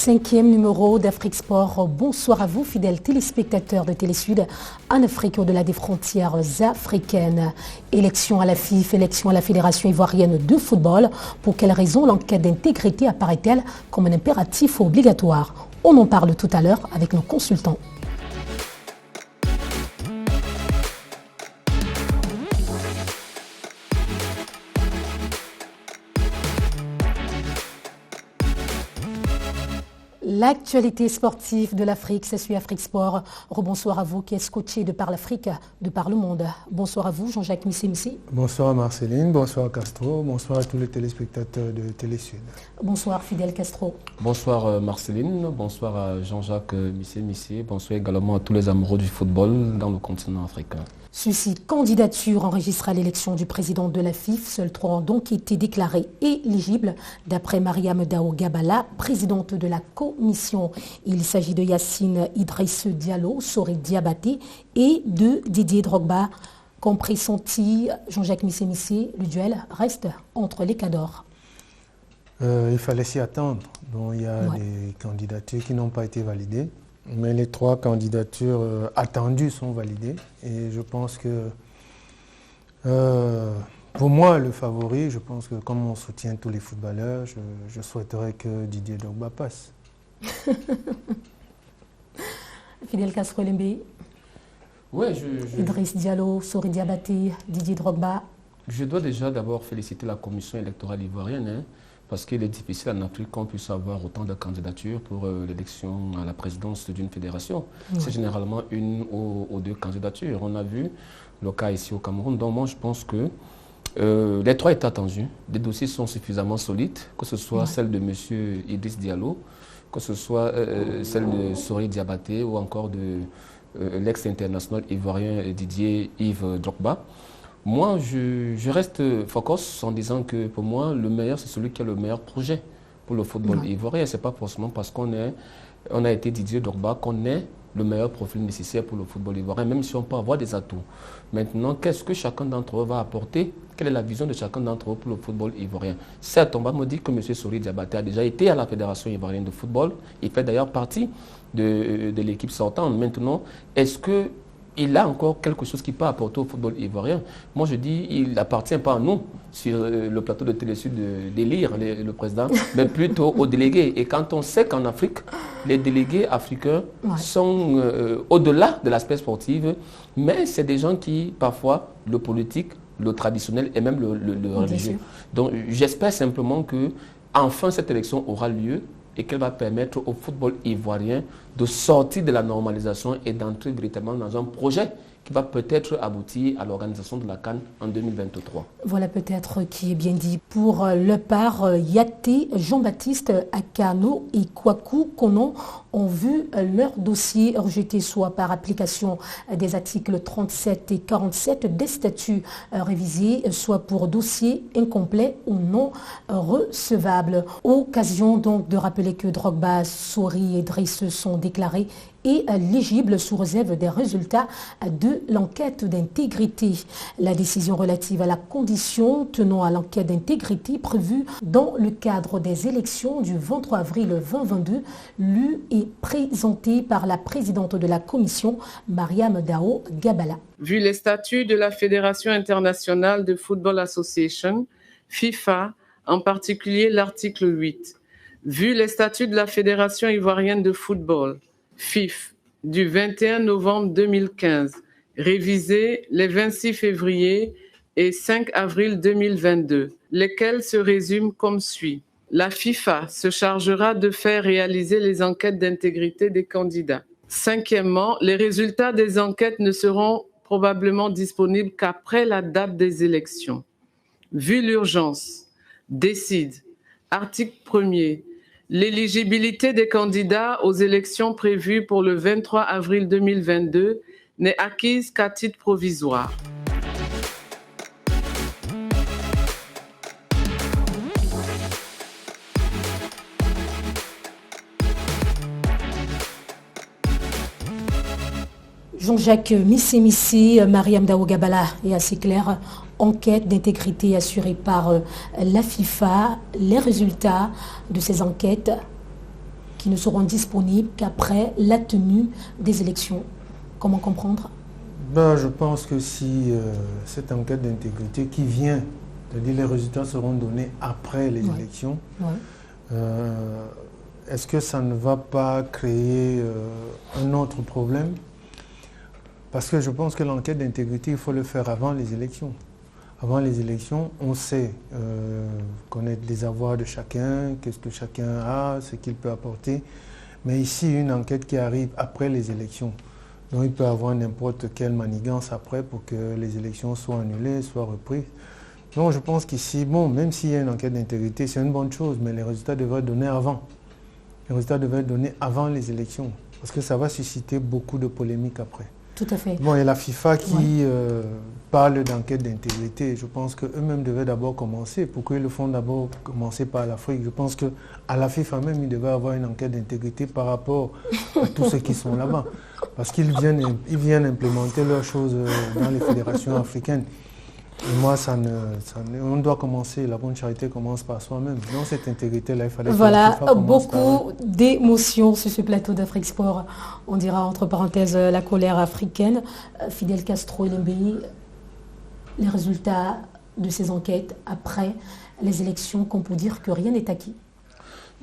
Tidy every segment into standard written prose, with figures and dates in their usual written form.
5e numéro d'Afrique Sport. Bonsoir à vous, fidèles téléspectateurs de Télésud, en Afrique au-delà des frontières africaines. Élection à la FIF, élection à la Fédération ivoirienne de football. Pour quelles raisons l'enquête d'intégrité apparaît-elle comme un impératif obligatoire? On en parle tout à l'heure avec nos consultants. L'actualité sportive de l'Afrique, c'est sur Afrique Sport. Rebonsoir à vous qui êtes scotché de par l'Afrique, de par le monde. Bonsoir à vous, Jean-Jacques Missé-Missé. Bonsoir Marceline, bonsoir Castro, bonsoir à tous les téléspectateurs de Télésud. Bonsoir Fidèle Castro. Bonsoir Marceline, bonsoir à Jean-Jacques Missé-Missé, bonsoir également à tous les amoureux du football dans le continent africain. Ceci, candidature enregistrée à l'élection du président de la FIF. Seuls 3 ont donc été déclarés éligibles, d'après Mariam Dao Gabala, présidente de la commission. Il s'agit de Yacine Idriss Diallo, Sori Diabaté et de Didier Drogba. Comme pressenti, Jean-Jacques Missé-Missé, le duel reste entre les cadors. Il fallait s'y attendre. Donc, il y a des candidatures qui n'ont pas été validées. Mais les 3 candidatures attendues sont validées. Et je pense que, pour moi, le favori, je pense que comme on soutient tous les footballeurs, je souhaiterais que Didier Drogba passe. Fidèle Castro-Lembe. Oui, Idriss Diallo, Sori Diabaté, Didier Drogba. Je dois déjà d'abord féliciter la commission électorale ivoirienne, parce qu'il est difficile en Afrique qu'on puisse avoir autant de candidatures pour l'élection à la présidence d'une fédération. Oui. C'est généralement 1 ou 2 candidatures. On a vu le cas ici au Cameroun. Donc moi, je pense que les 3 étaient attendus. Les dossiers sont suffisamment solides, que ce soit celle de M. Idriss Diallo, que ce soit celle de Sori Diabaté ou encore de l'ex-international ivoirien Didier Yves Drogba. Moi, je reste focus en disant que pour moi, le meilleur, c'est celui qui a le meilleur projet pour le football ivoirien. Ce n'est pas forcément parce qu'on a été Didier Drogba qu'on est le meilleur profil nécessaire pour le football ivoirien, même si on peut avoir des atouts. Maintenant, qu'est-ce que chacun d'entre eux va apporter? Quelle est la vision de chacun d'entre eux pour le football ivoirien? Certes, on va me dire que M. Sori Diabaté a déjà été à la Fédération ivoirienne de football. Il fait d'ailleurs partie de l'équipe sortante. Maintenant, est-ce que il a encore quelque chose qui peut apporter au football ivoirien? Moi, je dis, il n'appartient pas à nous, sur le plateau de Télésud, d'élire le président, mais plutôt aux délégués. Et quand on sait qu'en Afrique, les délégués africains sont au-delà de l'aspect sportif, mais c'est des gens qui, parfois, le politique, le traditionnel et même le religieux. Donc, j'espère simplement que, enfin, cette élection aura lieu et qu'elle va permettre au football ivoirien de sortir de la normalisation et d'entrer véritablement dans un projet qui va peut-être aboutir à l'organisation de la CAN en 2023. Voilà peut-être qui est bien dit. Pour le part, Yaté, Jean-Baptiste Akano et Kwaku Konon ont vu leur dossier rejeté soit par application des articles 37 et 47 des statuts révisés, soit pour dossier incomplet ou non recevable. Occasion donc de rappeler que Drogba, Sori et Idriss sont déclarés éligibles sous réserve des résultats de l'enquête d'intégrité. La décision relative à la condition tenant à l'enquête d'intégrité prévue dans le cadre des élections du 23 avril 2022 lui est présentée par la présidente de la commission, Mariam Dao Gabala. Vu les statuts de la Fédération internationale de Football Association, FIFA, en particulier l'article 8, vu les statuts de la Fédération ivoirienne de football, FIF, du 21 novembre 2015, révisé les 26 février et 5 avril 2022, lesquels se résument comme suit. La FIFA se chargera de faire réaliser les enquêtes d'intégrité des candidats. 5e, les résultats des enquêtes ne seront probablement disponibles qu'après la date des élections. Vu l'urgence, décide, article 1er, l'éligibilité des candidats aux élections prévues pour le 23 avril 2022 n'est acquise qu'à titre provisoire. Jean-Jacques Missé-Missé, Mariam Dao Gabala est assez clair. Enquête d'intégrité assurée par la FIFA. Les résultats de ces enquêtes qui ne seront disponibles qu'après la tenue des élections. Comment comprendre? Je pense que si cette enquête d'intégrité qui vient, c'est-à-dire les résultats seront donnés après les élections, est-ce que ça ne va pas créer un autre problème? Parce que je pense que l'enquête d'intégrité, il faut le faire avant les élections. Avant les élections, on sait connaître les avoirs de chacun, qu'est-ce que chacun a, ce qu'il peut apporter. Mais ici, une enquête qui arrive après les élections, donc il peut y avoir n'importe quelle manigance après pour que les élections soient annulées, soient reprises. Donc je pense qu'ici, même s'il y a une enquête d'intégrité, c'est une bonne chose, mais les résultats devraient être donnés avant. Les résultats devraient être donnés avant les élections, parce que ça va susciter beaucoup de polémiques après. Tout à fait. Il y a la FIFA qui parle d'enquête d'intégrité. Je pense qu'eux-mêmes devaient d'abord commencer. Pourquoi ils le font d'abord commencer par l'Afrique? Je pense qu'à la FIFA même, ils devaient avoir une enquête d'intégrité par rapport à tous ceux qui sont là-bas. Parce qu'ils viennent implémenter leurs choses dans les fédérations africaines. Et moi, on doit commencer, la bonne charité commence par soi-même. Dans cette intégrité-là, il fallait que la FIFA commence beaucoup d'émotions sur ce plateau d'Afrique Sport. On dira entre parenthèses la colère africaine. Fidel Castro et Lembeye, les résultats de ces enquêtes après les élections, qu'on peut dire que rien n'est acquis.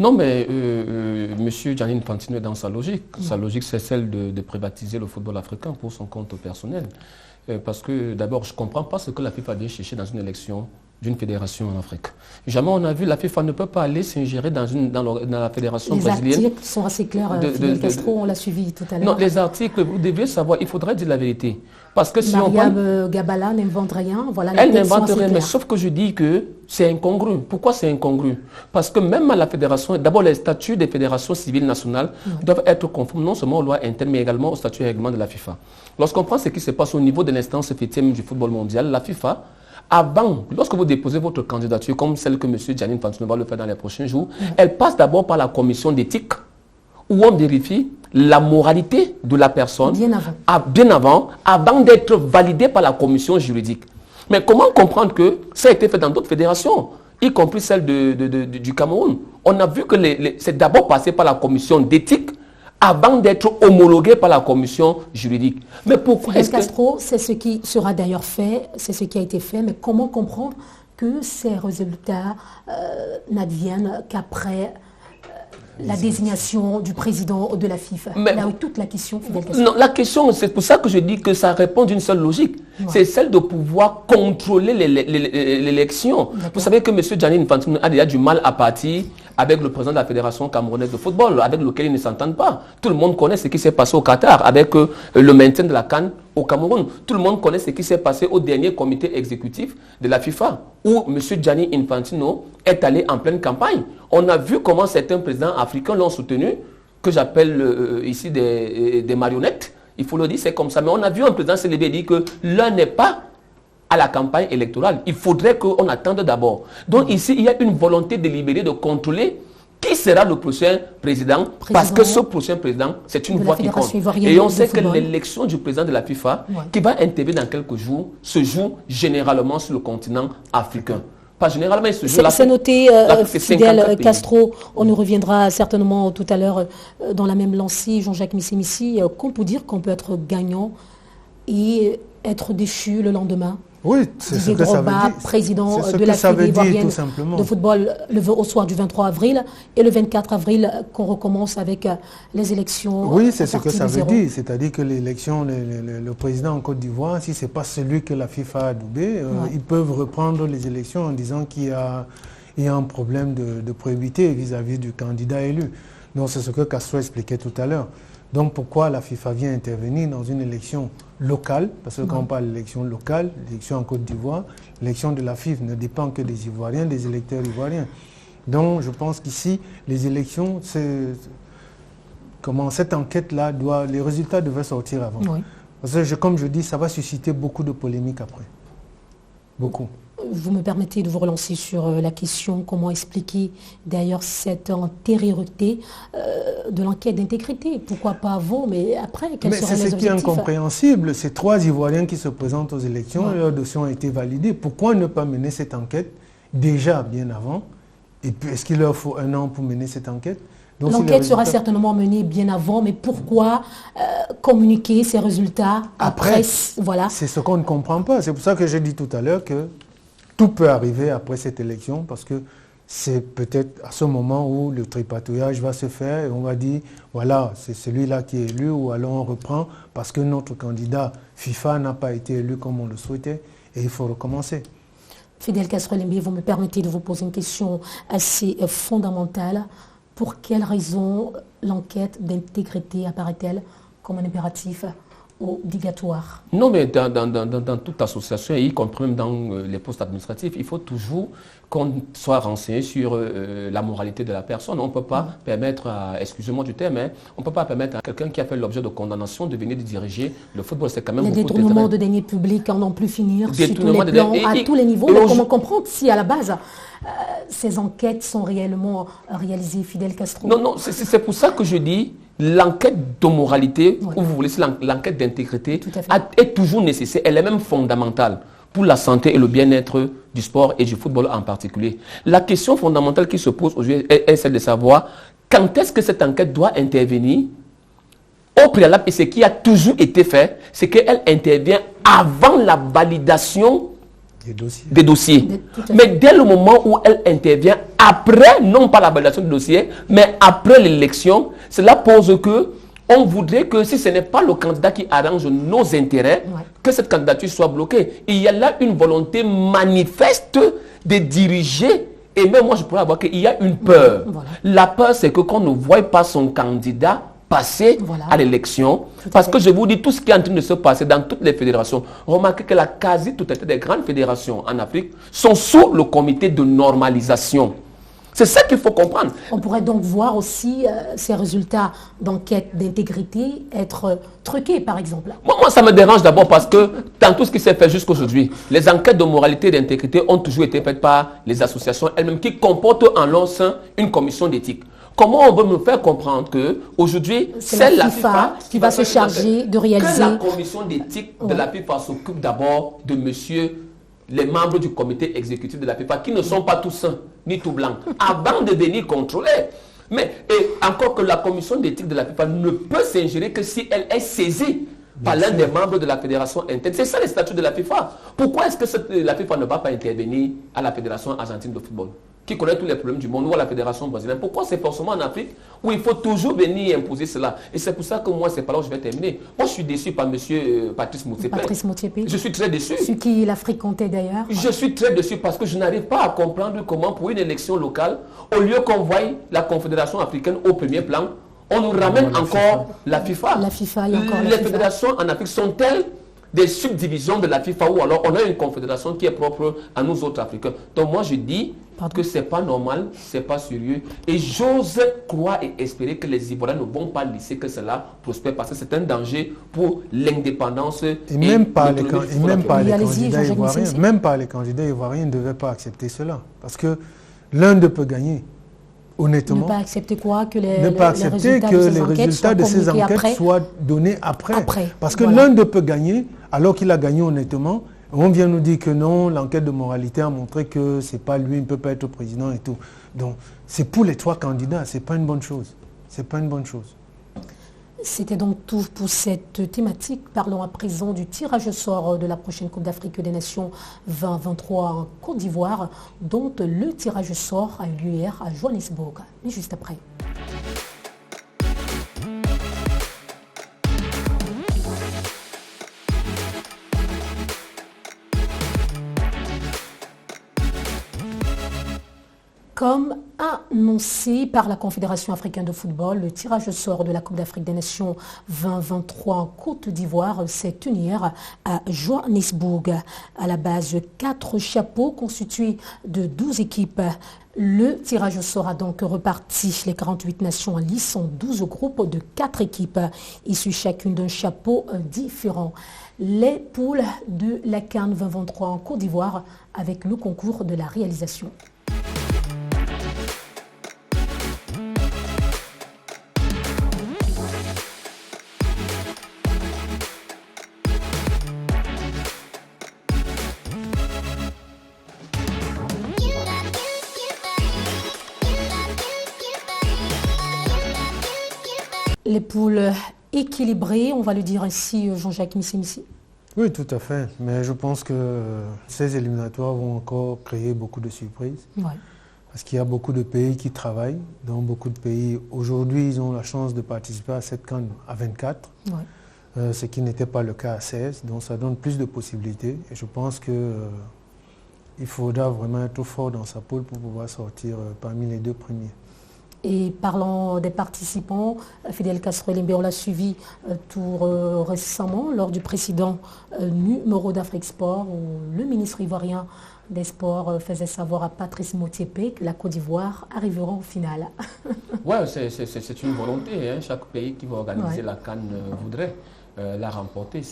Non, mais M. Gianni Infantino est dans sa logique. Sa logique, c'est celle de privatiser le football africain pour son compte personnel. Parce que d'abord, je ne comprends pas ce que la FIFA vient chercher dans une élection d'une fédération en Afrique. Jamais on a vu, la FIFA ne peut pas aller s'ingérer dans la fédération brésilienne. Les articles sont assez clairs, Fidel Castro, on l'a suivi tout à l'heure. Non, les articles, vous devez savoir, il faudrait dire la vérité. Parce que si Mariam Gabala n'invente rien, voilà. Elle n'invente rien, mais sauf que je dis que c'est incongru. Pourquoi c'est incongru? Parce que même à la fédération, d'abord les statuts des fédérations civiles nationales doivent être conformes non seulement aux lois internes, mais également aux statuts et règlements de la FIFA. Lorsqu'on prend ce qui se passe au niveau de l'instance fétième du football mondial, la FIFA, avant, lorsque vous déposez votre candidature, comme celle que M. Gianni Infantino va le faire dans les prochains jours, elle passe d'abord par la commission d'éthique, où on vérifie la moralité de la personne bien avant d'être validée par la commission juridique. Mais comment comprendre que ça a été fait dans d'autres fédérations, y compris celle du Cameroun? On a vu que c'est d'abord passé par la commission d'éthique avant d'être homologué par la commission juridique. Mais pourquoi est-ce que... Castro, c'est ce qui sera d'ailleurs fait, c'est ce qui a été fait, mais comment comprendre que ces résultats n'adviennent qu'après la désignation du président de la FIFA? Là où toute la question, Fidel Castro. Non, la question, c'est pour ça que je dis que ça répond d'une seule logique. C'est celle de pouvoir contrôler l'élection. Vous savez que M. Gianni Infantino a déjà du mal à partir avec le président de la Fédération camerounaise de football, avec lequel ils ne s'entendent pas. Tout le monde connaît ce qui s'est passé au Qatar, avec le maintien de la CAN au Cameroun. Tout le monde connaît ce qui s'est passé au dernier comité exécutif de la FIFA, où M. Gianni Infantino est allé en pleine campagne. On a vu comment certains présidents africains l'ont soutenu, que j'appelle ici des marionnettes. Il faut le dire, c'est comme ça. Mais on a vu un président se lever et dire que l'un n'est pas à la campagne électorale. Il faudrait qu'on attende d'abord. Donc ici, il y a une volonté délibérée de contrôler qui sera le prochain président, parce que ce prochain président, c'est une voix qui compte. Et on sait que l'élection du président de la FIFA, qui va intervenir dans quelques jours, se joue généralement sur le continent africain. Pas généralement, il se joue c'est noté, Fidel Castro. On nous reviendra certainement tout à l'heure dans la même lancée, Jean-Jacques Missi, qu'on peut dire qu'on peut être gagnant et être déchu le lendemain. Oui, c'est ce que ça veut dire. Président de la Fédération ivoirienne de football au soir du 23 avril et le 24 avril qu'on recommence avec les élections. Oui, c'est ce que ça veut dire. C'est-à-dire que l'élection, le président en Côte d'Ivoire, si ce n'est pas celui que la FIFA a adoubé, ils peuvent reprendre les élections en disant qu'il y a un problème de probité vis-à-vis du candidat élu. Donc c'est ce que Castro expliquait tout à l'heure. Donc pourquoi la FIFA vient intervenir dans une élection locale? Parce que quand on parle d'élection locale, l'élection en Côte d'Ivoire, l'élection de la FIFA ne dépend que des Ivoiriens, des électeurs ivoiriens. Donc je pense qu'ici, les élections, cette enquête-là, les résultats devaient sortir avant. Oui. Parce que comme je dis, ça va susciter beaucoup de polémiques après. Beaucoup. Vous me permettez de vous relancer sur la question, comment expliquer d'ailleurs cette antériorité de l'enquête d'intégrité? Pourquoi pas avant, mais après, quels seraient les objectifs? C'est ce qui est incompréhensible. C'est 3 Ivoiriens qui se présentent aux élections, leurs dossiers ont été validés. Pourquoi ne pas mener cette enquête déjà bien avant? Et puis, est-ce qu'il leur faut 1 an pour mener cette enquête? Donc, si les L'enquête sera résultats- certainement menée bien avant, mais pourquoi communiquer ces résultats après, voilà. C'est ce qu'on ne comprend pas. C'est pour ça que j'ai dit tout à l'heure que tout peut arriver après cette élection, parce que c'est peut-être à ce moment où le tripatouillage va se faire et on va dire, voilà, c'est celui-là qui est élu, ou alors on reprend parce que notre candidat FIFA n'a pas été élu comme on le souhaitait et il faut recommencer. Fidel Castro-Lembe, vous me permettez de vous poser une question assez fondamentale. Pour quelles raisons l'enquête d'intégrité apparaît-elle comme un impératif obligatoire? Non, mais dans toute association, y compris même dans les postes administratifs, il faut toujours qu'on soit renseigné sur la moralité de la personne. On ne peut pas permettre, excusez-moi du terme, hein, on ne peut pas permettre à quelqu'un qui a fait l'objet de condamnation de venir de diriger le football. C'est quand même Les beaucoup de détournements terrain. de deniers publics en n'en plus finir sur tous Détournement les de plans, deniers- à et- tous les niveaux. et Mais aujourd'hui- comment comprendre si à la base, ces enquêtes sont réellement réalisées, Fidel Castro? Non, non, c'est pour ça que je dis l'enquête de moralité, Oui. ou vous voulez, c'est l'enquête d'intégrité, Tout à fait. est toujours nécessaire. Elle est même fondamentale pour la santé et le bien-être du sport et du football en particulier. La question fondamentale qui se pose aujourd'hui est celle de savoir quand est-ce que cette enquête doit intervenir au préalable, et ce qui a toujours été fait, c'est qu'elle intervient avant la validation Des dossiers. des dossiers. Tout à fait. Mais dès le moment où elle intervient après, non pas la validation du dossier, mais après l'élection, cela pose que on voudrait que si ce n'est pas le candidat qui arrange nos intérêts, Ouais. que cette candidature soit bloquée. Il y a là une volonté manifeste de diriger. Et même moi, je pourrais avoir qu'il y a une peur. Voilà. La peur, c'est que qu'on ne voie pas son candidat passer Voilà. à l'élection. Tout à Parce fait. que je vous dis, tout ce qui est en train de se passer dans toutes les fédérations, remarquez que la quasi-totalité des grandes fédérations en Afrique sont sous le comité de normalisation. C'est ça qu'il faut comprendre. On pourrait donc voir aussi ces résultats d'enquête d'intégrité être truqués, par exemple. Moi, ça me dérange d'abord parce que dans tout ce qui s'est fait jusqu'aujourd'hui, les enquêtes de moralité et d'intégrité ont toujours été faites par les associations elles-mêmes qui comportent en leur sein une commission d'éthique. Comment on veut me faire comprendre que aujourd'hui C'est la FIFA qui va se charger de réaliser. Que la commission d'éthique de la FIFA s'occupe d'abord de les membres du comité exécutif de la FIFA qui ne sont pas tous sains ni tout blancs avant de venir contrôler. Et encore que la commission d'éthique de la FIFA ne peut s'ingérer que si elle est saisie par l'un des membres de la fédération interne. C'est ça les statuts de la FIFA. Pourquoi est-ce que la FIFA ne va pas intervenir à la fédération argentine de football qui connaît tous les problèmes du monde, ou à la fédération brésilienne? Pourquoi c'est forcément en Afrique où il faut toujours venir imposer cela? Et c'est pour ça que moi, c'est par là où je vais terminer. Moi, je suis déçu par M. Patrice Motsepe. Patrice Motsepe, Je suis très déçu. ce qui l'Afrique comptait d'ailleurs. Je suis très déçu parce que je n'arrive pas à comprendre comment, pour une élection locale, au lieu qu'on voie la Confédération africaine au premier plan, on nous ramène encore la FIFA. La FIFA et encore la Les FIFA. fédérations en Afrique sont-elles des subdivisions de la FIFA, ou alors on a une confédération qui est propre à nous autres Africains? Donc moi je dis que c'est pas normal, c'est pas sérieux, et j'ose croire et espérer que les Ivoiriens ne vont pas laisser que cela prospère, parce que c'est un danger pour l'indépendance Et même pas les, l'autonomie et même pas Oui, les allez-y, candidats Jean-Jacques ivoiriens, Mississi. même pas les candidats ivoiriens ne devaient pas accepter cela. Parce que l'un d'eux peut gagner, Ne honnêtement. pas accepter quoi? Que les, Ne pas les accepter résultats que de ces les enquêtes résultats soient de ces communiqués enquêtes après. soient donnés après. Après, Parce que voilà. l'un d'eux peut gagner alors qu'il a gagné honnêtement. On vient nous dire que non, l'enquête de moralité a montré que c'est pas lui, il ne peut pas être président et tout. Donc c'est pour les trois candidats, c'est pas une bonne chose. C'est pas une bonne chose. C'était donc tout pour cette thématique. Parlons à présent du tirage au sort de la prochaine Coupe d'Afrique des Nations 2023 en Côte d'Ivoire, dont le tirage au sort a eu lieu hier à Johannesburg. Mais juste après. Comme annoncé par la Confédération africaine de football, le tirage au sort de la Coupe d'Afrique des Nations 2023 en Côte d'Ivoire s'est tenu hier à Johannesburg. À la base, 4 chapeaux constitués de 12 équipes. Le tirage au sort a donc reparti les 48 nations en lice en 12 groupes de 4 équipes, issues chacune d'un chapeau différent. Les poules de la CAN 2023 en Côte d'Ivoire avec le concours de la réalisation. Les poules équilibrées, on va le dire ainsi, Jean-Jacques Missi. Oui, tout à fait. Mais je pense que ces éliminatoires vont encore créer beaucoup de surprises. Ouais. Parce qu'il y a beaucoup de pays qui travaillent. Dans beaucoup de pays, aujourd'hui, ils ont la chance de participer à cette CAN à 24. Ouais. Ce qui n'était pas le cas à 16. Donc ça donne plus de possibilités. Et je pense qu'il faudra vraiment être fort dans sa poule pour pouvoir sortir parmi les 2 premiers. Et parlant des participants, Fidel Castro Elimbe, on l'a suivi tout récemment lors du précédent numéro d'Afrique Sport où le ministre ivoirien des Sports faisait savoir à Patrice Motsepe que la Côte d'Ivoire arrivera en finale. Oui, c'est une volonté. Hein. Chaque pays qui va organiser la CAN voudrait la remporter.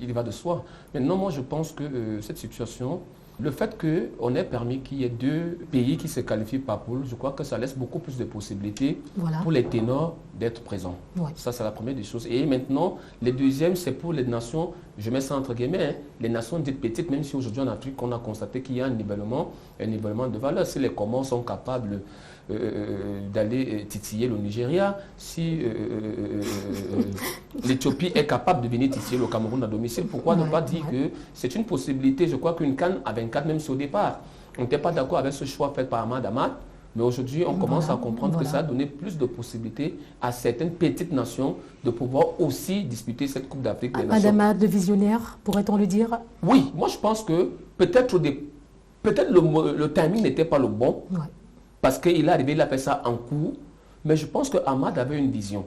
Il va de soi. Maintenant, moi, je pense que cette situation... Le fait qu'on ait permis qu'il y ait 2 pays qui se qualifient par poule, je crois que ça laisse beaucoup plus de possibilités pour les ténors d'être présents. Ouais. Ça, c'est la première des choses. Et maintenant, le deuxième, c'est pour les nations, je mets ça entre guillemets, hein, les nations dites petites, même si aujourd'hui en Afrique, on a constaté qu'il y a un nivellement de valeur. Si les Comores sont capables d'aller titiller le Nigeria, si l'Éthiopie est capable de venir titiller le Cameroun à domicile, pourquoi ne pas dire que c'est une possibilité? Je crois qu'une CAN à 24, même si au départ, on n'était pas d'accord avec ce choix fait par Ahmad Ahmad, mais aujourd'hui, on commence à comprendre que ça a donné plus de possibilités à certaines petites nations de pouvoir aussi disputer cette Coupe d'Afrique des Nations. Ahmad de visionnaire, pourrait-on le dire? Oui, moi je pense que peut-être le timing n'était pas le bon. Ouais. Parce qu'il est arrivé, il a fait ça en cours. Mais je pense que Ahmad avait une vision.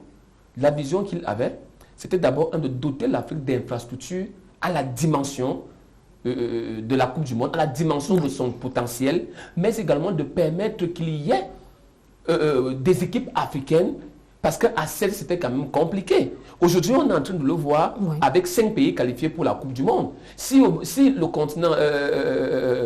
La vision qu'il avait, c'était d'abord de doter l'Afrique d'infrastructures à la dimension de la Coupe du Monde, à la dimension de son potentiel, mais également de permettre qu'il y ait des équipes africaines, parce qu'à 16, c'était quand même compliqué. Aujourd'hui, on est en train de le voir avec 5 pays qualifiés pour la Coupe du Monde. Si le continent,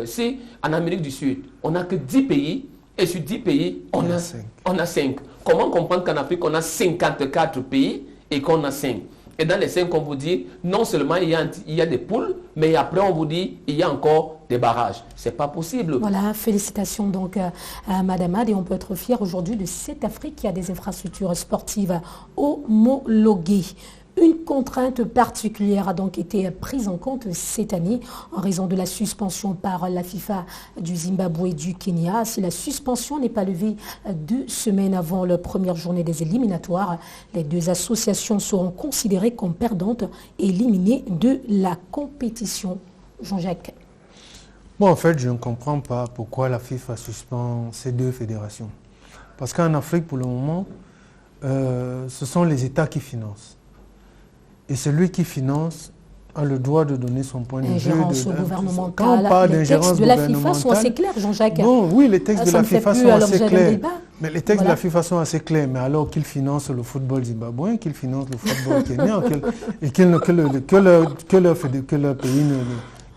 si en Amérique du Sud, on n'a que 10 pays, et sur 10 pays, on a 5. Comment comprendre qu'en Afrique, on a 54 pays et qu'on a 5? Et dans les 5, on vous dit, non seulement il y a des poules, mais après on vous dit, il y a encore des barrages. Ce n'est pas possible. Voilà, félicitations donc à Madame Ahmad. Et on peut être fier aujourd'hui de cette Afrique qui a des infrastructures sportives homologuées. Une contrainte particulière a donc été prise en compte cette année en raison de la suspension par la FIFA du Zimbabwe et du Kenya. Si la suspension n'est pas levée 2 semaines avant la première journée des éliminatoires, les 2 associations seront considérées comme perdantes et éliminées de la compétition. Jean-Jacques. Bon, en fait, je ne comprends pas pourquoi la FIFA suspend ces 2 fédérations. Parce qu'en Afrique, pour le moment, ce sont les États qui financent. Et celui qui finance a le droit de donner son point de vue. Gouvernementale. Quand on parle d'ingérence gouvernementale, les textes de la FIFA sont assez clairs, Jean-Jacques. Non, oui, les textes de la FIFA sont assez clairs. Mais les textes de la FIFA sont assez clairs. Mais alors qu'ils financent le football zimbabwéen, qu'ils financent le football kenyan, et que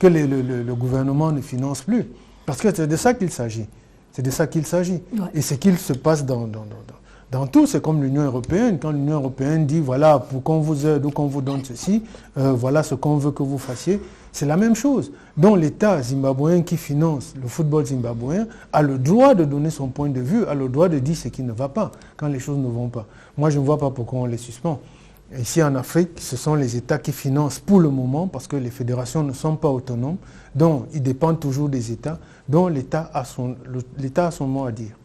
le gouvernement ne finance plus. Parce que c'est de ça qu'il s'agit. C'est de ça qu'il s'agit. Ouais. Et ce qu'il se passe dans tout, c'est comme l'Union européenne. Quand l'Union européenne dit, voilà, pour qu'on vous aide ou qu'on vous donne ceci, voilà ce qu'on veut que vous fassiez, c'est la même chose. Donc l'État zimbabwéen qui finance le football zimbabwéen a le droit de donner son point de vue, a le droit de dire ce qui ne va pas, quand les choses ne vont pas. Moi, je ne vois pas pourquoi on les suspend. Ici en Afrique, ce sont les États qui financent pour le moment, parce que les fédérations ne sont pas autonomes, donc ils dépendent toujours des États, dont l'État a son mot à dire.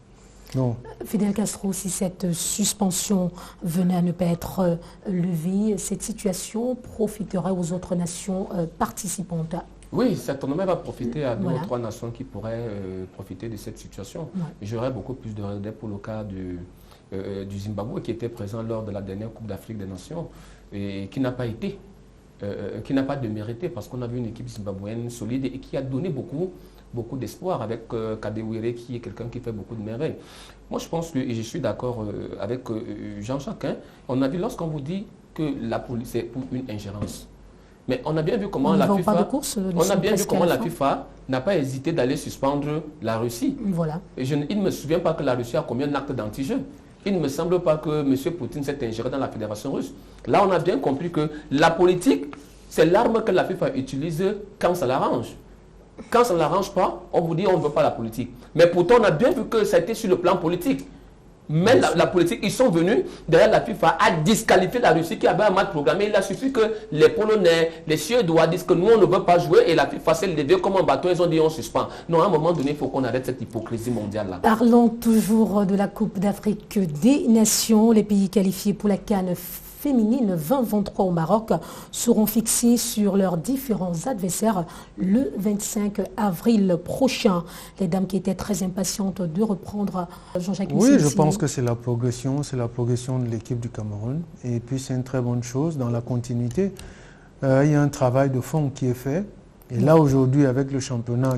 Non. Fidel Castro, si cette suspension venait à ne pas être levée, cette situation profiterait aux autres nations participantes? Oui, certainement, elle va profiter à 2 ou 3 nations qui pourraient profiter de cette situation. Ouais. J'aurais beaucoup plus de regrets pour le cas du Zimbabwe qui était présent lors de la dernière Coupe d'Afrique des Nations et qui n'a pas été, qui n'a pas démérité parce qu'on a vu une équipe zimbabwéenne solide et qui a donné beaucoup d'espoir avec Kadewere qui est quelqu'un qui fait beaucoup de merveilles. Moi je pense que, et je suis d'accord avec Jean-Jacques, hein, on a vu lorsqu'on vous dit que la police est pour une ingérence. Mais on a bien vu comment la FIFA n'a pas hésité d'aller suspendre la Russie. Voilà. Et il ne me souvient pas que la Russie a combien d'actes d'anti-jeu. Il ne me semble pas que M. Poutine s'est ingéré dans la Fédération russe. Là, on a bien compris que la politique, c'est l'arme que la FIFA utilise quand ça l'arrange. Quand ça ne l'arrange pas, on vous dit on ne veut pas la politique. Mais pourtant, on a bien vu que ça a été sur le plan politique. Même la politique, ils sont venus derrière la FIFA à disqualifier la Russie qui avait un match programmé. Il a suffi que les Polonais, les Suédois disent que nous, on ne veut pas jouer et la FIFA s'est levée comme un bateau. Ils ont dit on suspend. Non, à un moment donné, il faut qu'on arrête cette hypocrisie mondiale-là. Parlons toujours de la Coupe d'Afrique des Nations. Les pays qualifiés pour la CAN féminine 2023 au Maroc seront fixés sur leurs différents adversaires le 25 avril prochain. Les dames qui étaient très impatientes de reprendre, Jean-Jacques Oui, Mississi. je pense que c'est la progression de l'équipe du Cameroun. Et puis c'est une très bonne chose dans la continuité. Il y a un travail de fond qui est fait. Et là aujourd'hui avec le championnat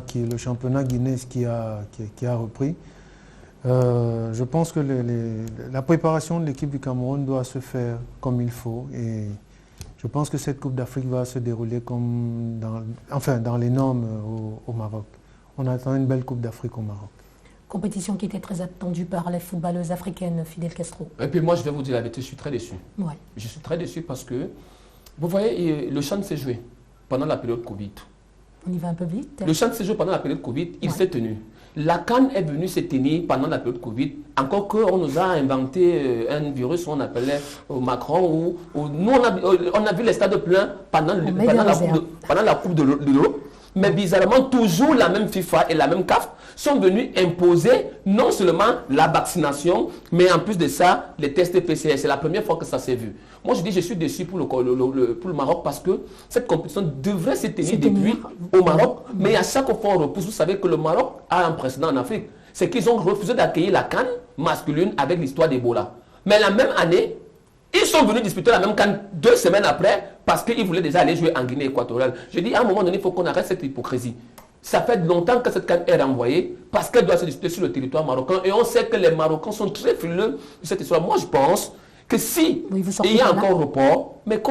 guinéen qui a repris, je pense que la préparation de l'équipe du Cameroun doit se faire comme il faut et je pense que cette Coupe d'Afrique va se dérouler comme dans les normes au Maroc. On attend une belle Coupe d'Afrique au Maroc. Compétition qui était très attendue par les footballeuses africaines, Fidel Castro. Et puis moi, je vais vous dire la vérité, je suis très déçu. Ouais. Je suis très déçu parce que, vous voyez, le CHAN s'est joué pendant la période Covid. On y va un peu vite. Le CHAN s'est joué pendant la période Covid, il s'est tenu. La CAN est venue se tenir pendant la période Covid, encore qu'on nous a inventé un virus qu'on appelait Macron, où nous on a vu les stades pleins pendant la Coupe de l'Europe. Mais bizarrement, toujours la même FIFA et la même CAF sont venus imposer non seulement la vaccination, mais en plus de ça, les tests PCR. C'est la première fois que ça s'est vu. Moi, je dis, je suis déçu pour le Maroc parce que cette compétition devrait se tenir depuis au Maroc. Mais à chaque fois, on repousse. Vous savez que le Maroc a un précédent en Afrique. C'est qu'ils ont refusé d'accueillir la CAN masculine avec l'histoire d'Ebola. Mais la même année, ils sont venus disputer la même CAN 2 semaines après parce qu'ils voulaient déjà aller jouer en Guinée équatoriale. Je dis, à un moment donné, il faut qu'on arrête cette hypocrisie. Ça fait longtemps que cette CAN est renvoyée parce qu'elle doit se disputer sur le territoire marocain. Et on sait que les Marocains sont très frileux de cette histoire. Moi, je pense que si il y a encore report, mais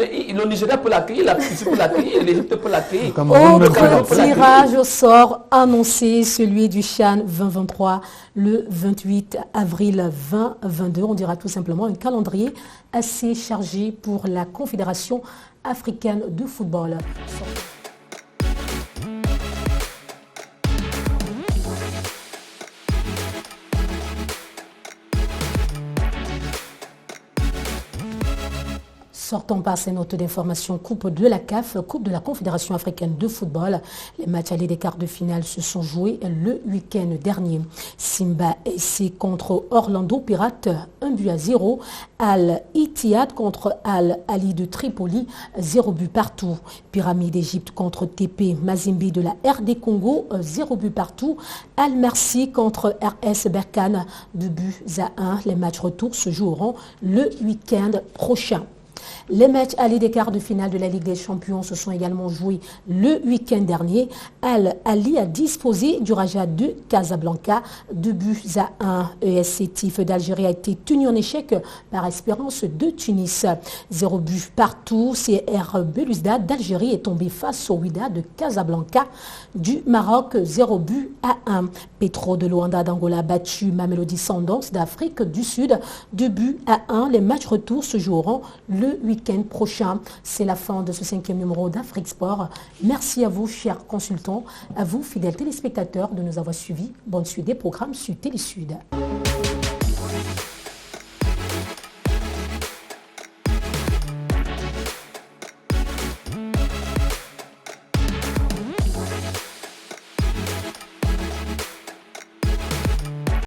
le Nigeria peut l'accueillir, la Tunisie peut l'accueillir, l'Égypte peut l'accueillir. Autre tirage au sort annoncé, celui du CHAN 2023, le 28 avril 2022. On dira tout simplement un calendrier assez chargé pour la Confédération africaine de football. Sortons par ces notes d'information. Coupe de la CAF, Coupe de la Confédération africaine de football. Les matchs allés des quarts de finale se sont joués le week-end dernier. Simba SC contre Orlando Pirates, 1-0. Al-Ittihad contre Al-Ali de Tripoli, 0 but partout. Pyramide d'Égypte contre TP Mazembe de la RD Congo, 0 but partout. Al-Mersi contre RS Berkane, 2 buts à 1. Les matchs retour se joueront le week-end prochain. Les matchs allés des quarts de finale de la Ligue des Champions se sont également joués le week-end dernier. Al-Ali a disposé du Raja de Casablanca, 2 buts à 1. ESC Tif d'Algérie a été tenu en échec par Espérance de Tunis. 0 but partout. CR Belouizdad d'Algérie est tombé face au Wydad de Casablanca du Maroc, 0 but à 1. Petro de Luanda d'Angola a battu Mamelodi Sundowns d'Afrique du Sud, 2 buts à 1. Les matchs retour se joueront le week-end prochain. C'est la fin de ce 5e numéro d'Afrique Sport. Merci à vous, chers consultants, à vous, fidèles téléspectateurs, de nous avoir suivis. Bonne suite des programmes sur Télé Sud.